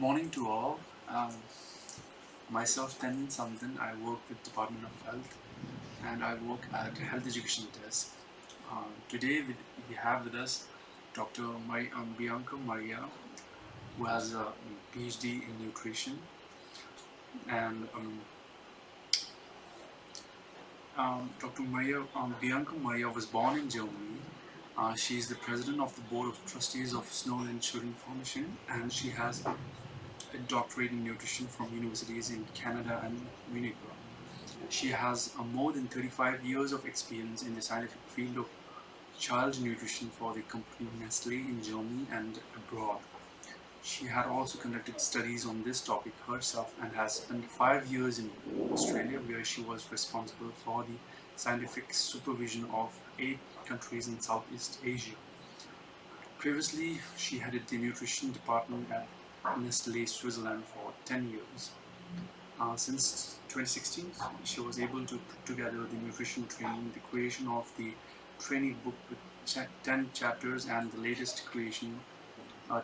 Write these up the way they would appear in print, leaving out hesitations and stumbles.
Morning to all. Myself, Tendon Samdan. I work with Department of Health and I work at Health Education Desk. Today we have with us Dr. Bianca Maria, who has a PhD in nutrition, and Dr. Bianca Maria was born in Germany. She is the president of the board of trustees of Snowland Children Foundation, and she has a doctorate in nutrition from universities in Canada and Munich. She has more than 35 years of experience in the scientific field of child nutrition for the company Nestle in Germany and abroad. She had also conducted studies on this topic herself and has spent 5 years in Australia, where she was responsible for the scientific supervision of 8 countries in Southeast Asia. Previously, she headed the nutrition department at Nestle Switzerland for 10 years. Since 2016, she was able to put together the nutrition training, the creation of the training book with 10 chapters, and the latest creation,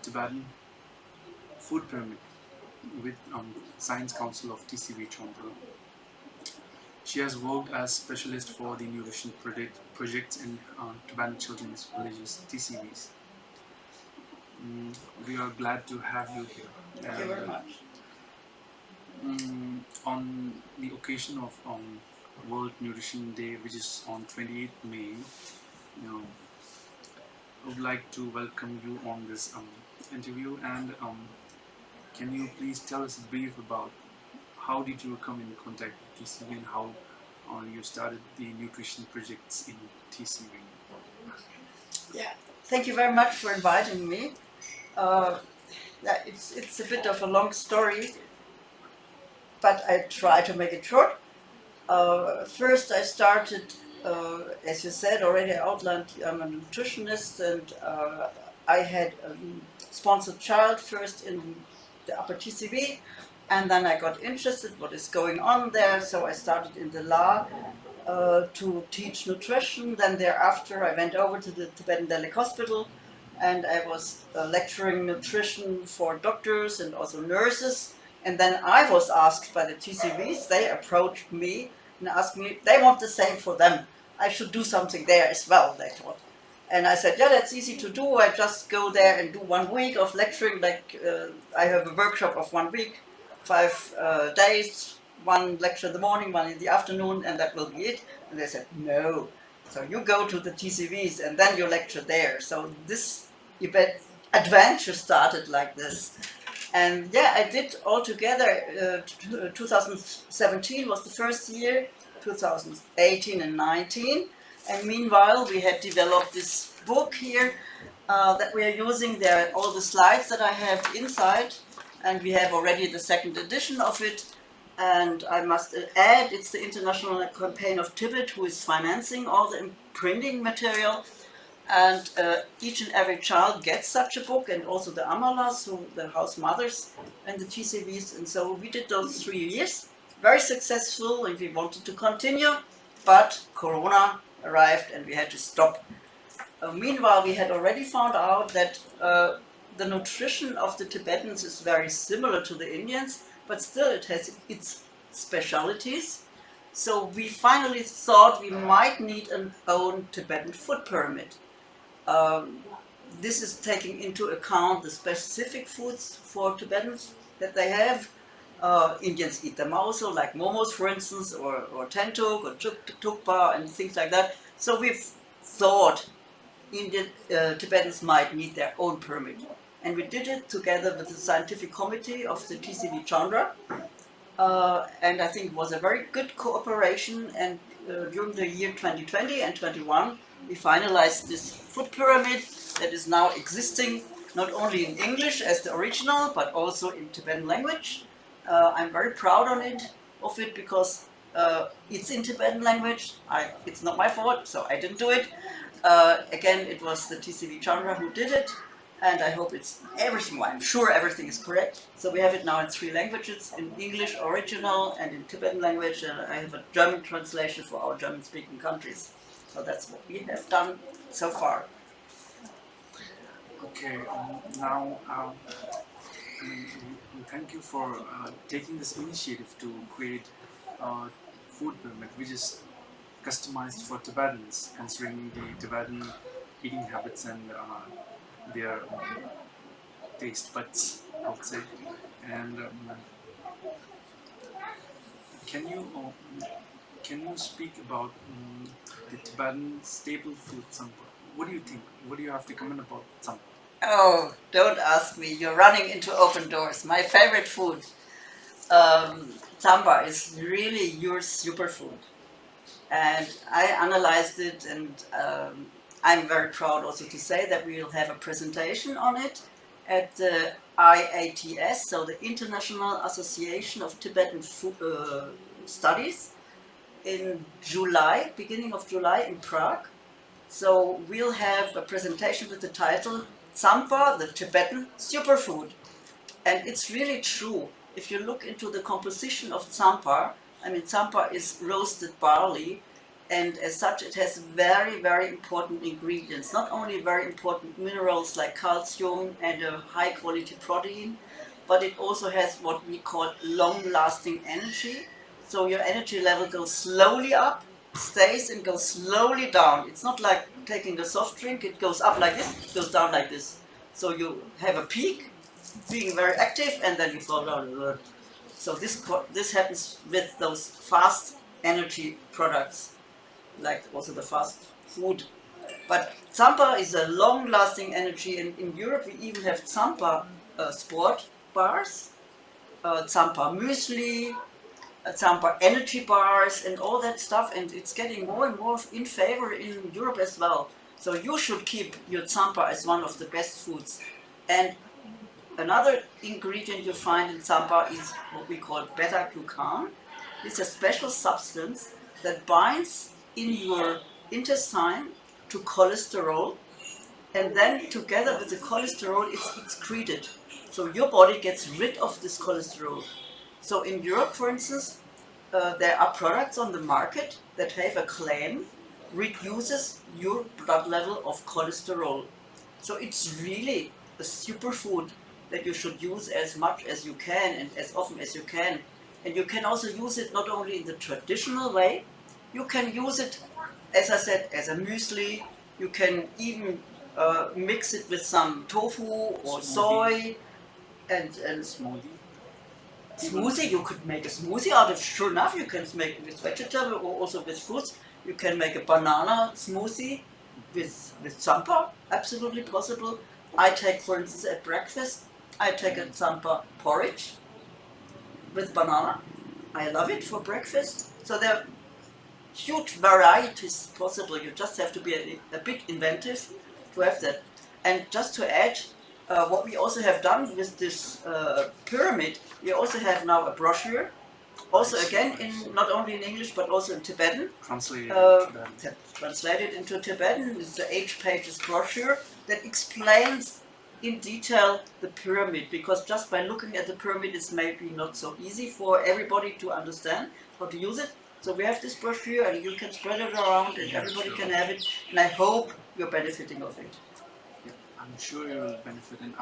Tibetan food pyramid with Science Council of TCV Toronto. She has worked as specialist for the nutrition projects in Tibetan children's villages, TCVs. We are glad to have you here. Thank you very much. On the occasion of World Nutrition Day, which is on 28th May, I would like to welcome you on this interview, and can you please tell us brief about how did you come in contact with TCV and how you started the nutrition projects in TCV? Yeah, thank you very much for inviting me. It's a bit of a long story, but I try to make it short. First, I started, as you said already, I outlined, I'm a nutritionist, and I had a sponsored child first in the upper TCV, and then I got interested what is going on there, so I started in the lab to teach nutrition. Then thereafter I went over to the Tibetan Delhi Hospital, and I was lecturing nutrition for doctors and also nurses. And then I was asked by the TCVs, they approached me and asked me, they want the same for them. I should do something there as well, they thought. And I said, yeah, that's easy to do. I just go there and do 1 week of lecturing. Like I have a workshop of 1 week, 5 days, 1 lecture in the morning, 1 in the afternoon, and that will be it. And they said, no. So you go to the TCVs and then you lecture there. So this adventure started like this. And yeah, I did altogether, 2017 was the first year, 2018 and 19. And meanwhile, we had developed this book here that we are using. There are all the slides that I have inside, and we have already the 2nd edition of it. And I must add, it's the International Campaign of Tibet who is financing all the printing material. And each and every child gets such a book, and also the Amalas, who the house mothers and the TCVs. And so we did those 3 years, very successful, and we wanted to continue, but Corona arrived and we had to stop. Meanwhile, we had already found out that the nutrition of the Tibetans is very similar to the Indians, but still it has its specialities. So we finally thought we might need an own Tibetan food pyramid. This is taking into account the specific foods for Tibetans that they have. Indians eat them also, like momos, for instance, or tentuk, or tukpa, and things like that. So we've thought Tibetans might need their own pyramid. And we did it together with the scientific committee of the TCV Chandra. And I think it was a very good cooperation. And during the year 2020 and 21, we finalized this food pyramid that is now existing not only in English as the original, but also in Tibetan language. I'm very proud of it because it's in Tibetan language. It's not my fault, so I didn't do it. Again, it was the TCV Chandra who did it, and I hope it's everything. Well, I'm sure everything is correct. So we have it now in 3 languages: in English original and in Tibetan language. And I have a German translation for our German-speaking countries. So that's what we have done so far. Okay, now Thank you for taking this initiative to create a food pyramid, which is customized for Tibetans, considering the Tibetan eating habits and their taste buds, I would say. And can you can you speak about the Tibetan staple food tsampa? What do you think? What do you have to comment about tsampa? Oh, don't ask me. You're running into open doors. My favorite food, samba, is really your superfood. And I analyzed it, and I'm very proud also to say that we will have a presentation on it at the IATS, so the International Association of Tibetan Studies, in July, beginning of July in Prague. So we'll have a presentation with the title Tsampa, the Tibetan Superfood. And it's really true. If you look into the composition of tsampa, I mean, tsampa is roasted barley, and as such, it has very, very important ingredients. Not only very important minerals like calcium and a high quality protein, but it also has what we call long lasting energy. So your energy level goes slowly up, stays, and goes slowly down. It's not like taking a soft drink, it goes up like this, it goes down like this. So you have a peak, being very active, and then you fall down a lot. So this happens with those fast energy products, like also the fast food. But Zampa is a long-lasting energy, and in Europe we even have Zampa sport bars, Zampa muesli, Zampa energy bars, and all that stuff. And it's getting more and more in favor in Europe as well. So you should keep your Zampa as one of the best foods. And another ingredient you find in Zampa is what we call beta-glucan. It's a special substance that binds in your intestine to cholesterol, and then together with the cholesterol it's excreted. So your body gets rid of this cholesterol. So in Europe, for instance, there are products on the market that have a claim reduces your blood level of cholesterol. So it's really a superfood that you should use as much as you can and as often as you can. And you can also use it not only in the traditional way, you can use it, as I said, as a muesli. You can even mix it with some tofu or soy and Smoothie. smoothie. You could make a smoothie out of, sure enough, you can make it with vegetable or also with fruits. You can make a banana smoothie with tsampa, absolutely possible. I take, for instance, at breakfast, I take a tsampa porridge with banana. I love it for breakfast. So there are huge varieties possible. You just have to be a bit inventive to have that. And just to add, what we also have done with this pyramid, we also have now a brochure. Also, again, in not only in English but also in Tibetan. Translated Translated into Tibetan. It's the 8 pages brochure that explains in detail the pyramid, because just by looking at the pyramid it's maybe not so easy for everybody to understand how to use it. So we have this brochure and you can spread it around and everybody can have it, and I hope you're benefiting of it. Yeah, I'm sure you will benefit, and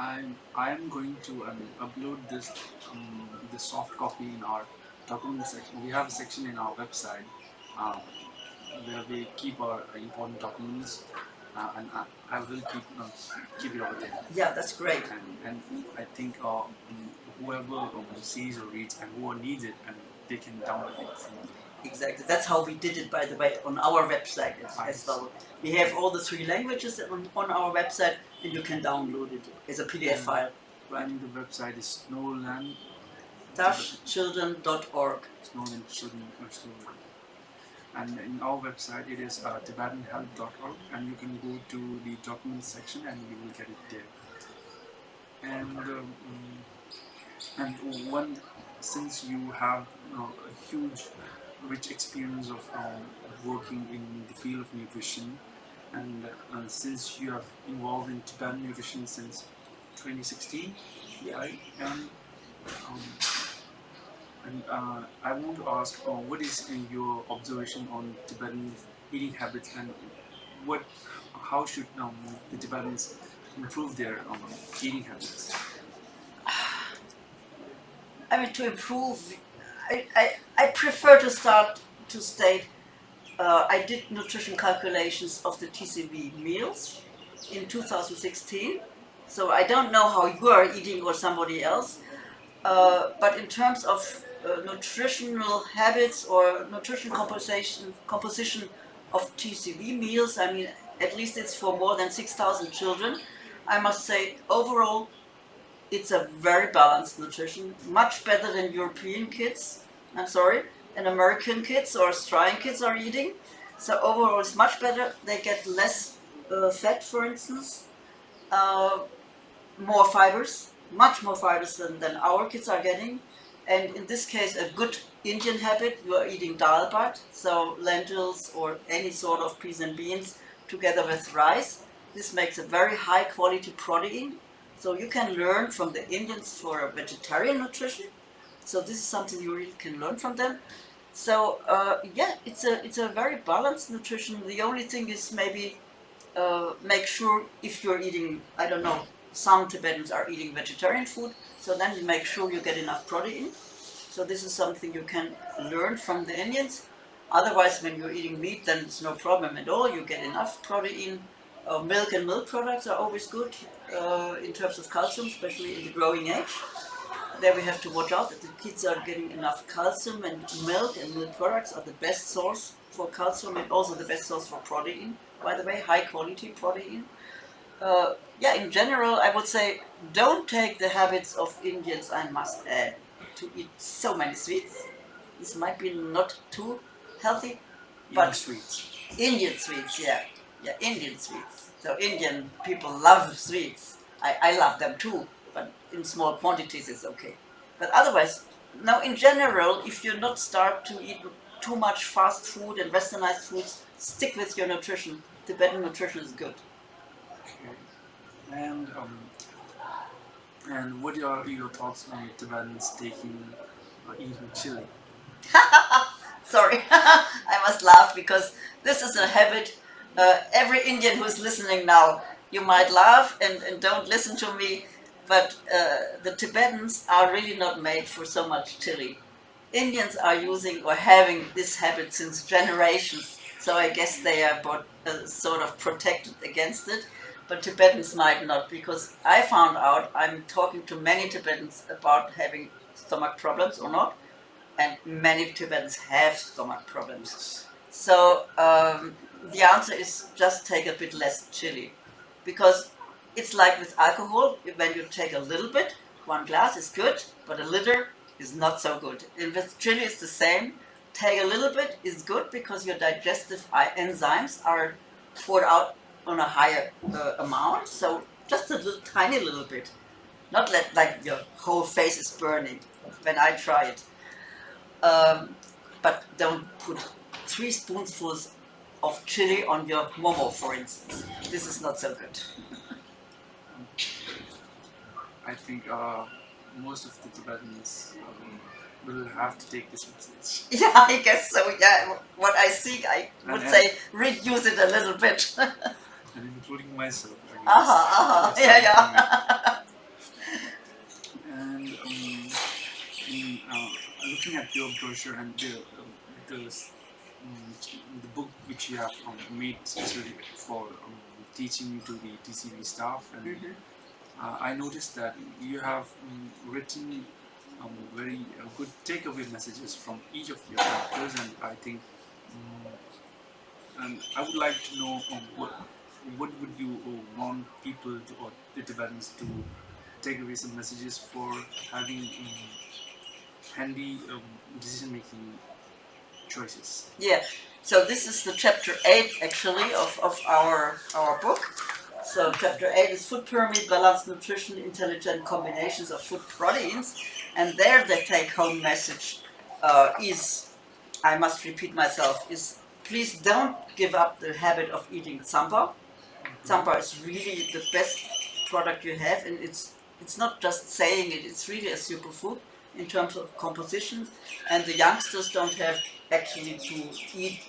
I'm going to upload this soft copy in our document section. We have a section in our website uh, where we keep our important documents, and I will keep it over there. Yeah, that's great. And I think whoever sees or reads and who needs it, and they can download it from there. Exactly. That's how we did it, by the way, on our website as well. We have all the 3 languages on our website, and you can download it as a PDF file. Right. And the website is snowland children.org. Snowland Children. And in our website it is tibetanhealth.org, and you can go to the documents section and you will get it there. And one, since you have a huge rich experience of working in the field of nutrition, and since you have involved in Tibetan nutrition since 2016, Yeah. right? Um, I want to ask, what is your observation on Tibetan eating habits, and how should the Tibetans improve their eating habits? I mean, to improve, I prefer to start to state, I did nutrition calculations of the TCV meals in 2016. So I don't know how you are eating or somebody else, but in terms of nutritional habits or nutrition composition of TCV meals, I mean, at least it's for more than 6,000 children. I must say, overall, it's a very balanced nutrition, much better than European kids, I'm sorry, and American kids or Australian kids are eating. So overall, it's much better. They get less fat, for instance, uh, more fibers, much more fibers than our kids are getting. And in this case, a good Indian habit, you are eating dal bhat, so lentils or any sort of peas and beans together with rice. This makes a very high quality protein. So you can learn from the Indians for a vegetarian nutrition. So this is something you really can learn from them. So yeah, it's a very balanced nutrition. The only thing is maybe make sure if you're eating, I don't know, some Tibetans are eating vegetarian food, so then you make sure you get enough protein. So this is something you can learn from the Indians. Otherwise, when you're eating meat, then it's no problem at all. You get enough protein. Milk and milk products are always good in terms of calcium, especially in the growing age. There we have to watch out that the kids are getting enough calcium, and milk and milk products are the best source for calcium and also the best source for protein. By the way, high quality protein. Yeah, in general, I would say don't take the habits of Indians, I must add, to eat so many sweets. This might be not too healthy, Eating but sweets. Indian sweets, yeah. Yeah, Indian sweets. So Indian people love sweets. I love them too, but in small quantities is okay. But otherwise, now in general, if you not start to eat too much fast food and westernized foods, stick with your nutrition. Tibetan nutrition is good. Okay. And what are your thoughts on Tibetans taking eating chili? Sorry, I must laugh because this is a habit. Every Indian who's listening now, you might laugh and don't listen to me, but the Tibetans are really not made for so much chili. Indians are using or having this habit since generations, so I guess they are sort of protected against it. But Tibetans might not, because I found out, I'm talking to many Tibetans about having stomach problems or not, and many Tibetans have stomach problems. So the answer is just take a bit less chili, because it's like with alcohol. When you take a little bit, one glass is good, but a liter is not so good. And with chili, it's the same. Take a little bit is good because your digestive enzymes are poured out on a higher amount. So just a little, tiny little bit, not like your whole face is burning. When I try it. But don't put 3 spoonfuls of chili on your momo, for instance. This is not so good. I think most of the Tibetans will have to take this message. Yeah, I guess so. Yeah, what I see, I would And- say reduce it a little bit. And including myself. I guess. Yeah, That's something. yeah. And in, looking at your brochure and the book which you have made specifically for teaching to the TCV staff, and Mhm. I noticed that you have written very good takeaway messages from each of your chapters, and I think, and I would like to know what would you want people to, or the Tibetans to take away some messages for having handy decision-making choices. Yeah. So this is the chapter 8 actually of our book. So chapter 8 is food pyramid, balanced nutrition, intelligent combinations of food proteins, and there the take-home message is, I must repeat myself, is please don't give up the habit of eating tsampa. Tsampa is really the best product you have, and it's not just saying it, it's really a superfood in terms of composition, and the youngsters don't have actually to eat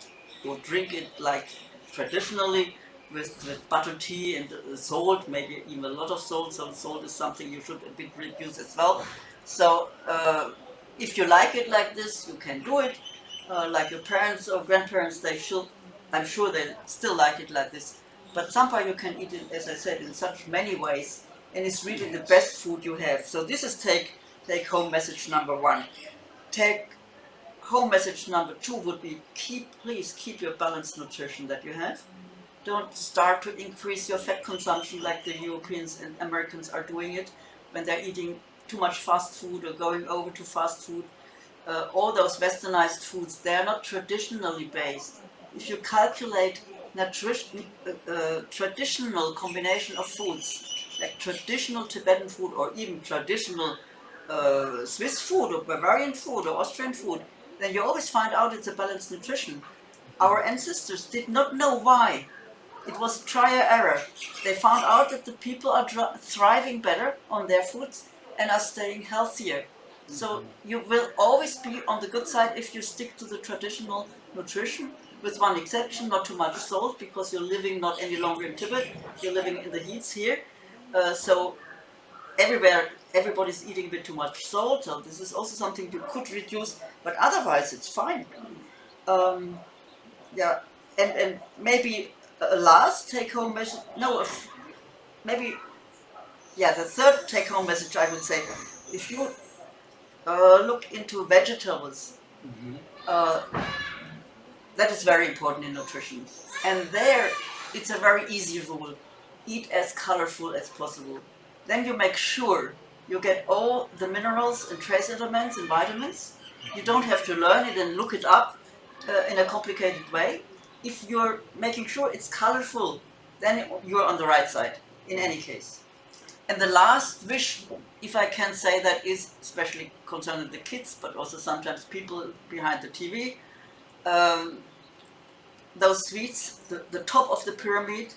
or drink it like traditionally with butter tea and salt, maybe even a lot of salt. So salt is something you should a bit reduce as well. So if you like it like this, you can do it. Like your parents or grandparents, they should, I'm sure they still like it like this. But somehow you can eat it, as I said, in such many ways, and it's really the Yes. best food you have. So this is take home message number one. Take home message number two would be please keep your balanced nutrition that you have. Don't start to increase your fat consumption like the Europeans and Americans are doing it when they're eating too much fast food or going over to fast food. All those westernized foods, they're not traditionally based. If you calculate traditional combination of foods, like traditional Tibetan food or even traditional Swiss food or Bavarian food or Austrian food, then you always find out it's a balanced nutrition. Our ancestors did not know why. It was trial error. They found out that the people are thriving better on their foods and are staying healthier. So you will always be on the good side if you stick to the traditional nutrition, with one exception, not too much salt, because you're living not any longer in Tibet, you're living in the heats here. So everywhere, everybody's eating a bit too much salt, so this is also something you could reduce, but otherwise it's fine. Um, yeah, and maybe a last take-home message, no, maybe, yeah, the third take-home message I would say, if you look into vegetables, Mm-hmm. uh, that is very important in nutrition. And there, it's a very easy rule. Eat as colorful as possible. Then you make sure you get all the minerals and trace elements and vitamins. You don't have to learn it and look it up in a complicated way. If you're making sure it's colorful, then you're on the right side, in any case. And the last wish, if I can say that, is especially concerning the kids, but also sometimes people behind the TV. Um, those sweets, the top of the pyramid,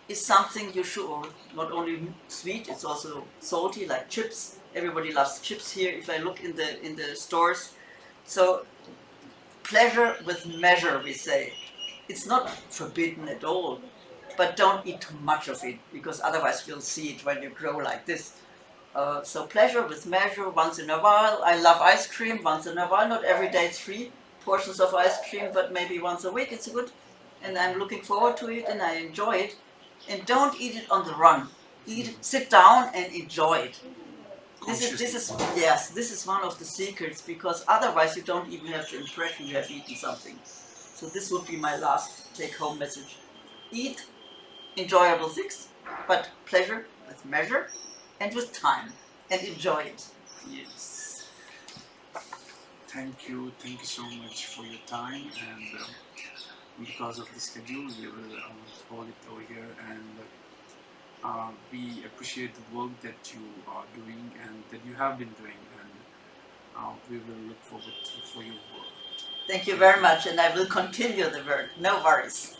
is something you should, or not only sweet, it's also salty, like chips. Everybody loves chips here. If I look in the stores, so pleasure with measure, we say. It's not forbidden at all, but don't eat too much of it, because otherwise you'll see it when you grow like this. So pleasure with measure, once in a while. I love ice cream, once in a while, not every day 3 portions of ice cream, but maybe once a week it's good. And I'm looking forward to it and I enjoy it. And don't eat it on the run. Sit down and enjoy it. This Consciously. is yes, this is one of the secrets, because otherwise you don't even have the impression you have eaten something. So this would be my last take-home message. Eat enjoyable things, but pleasure with measure and with time, and enjoy it. Yes. Thank you so much for your time. And because of the schedule, we will hold it over here. And we appreciate the work that you are doing and that you have been doing. And we will look forward for your work. Thank you very much, and I will continue the work. No worries.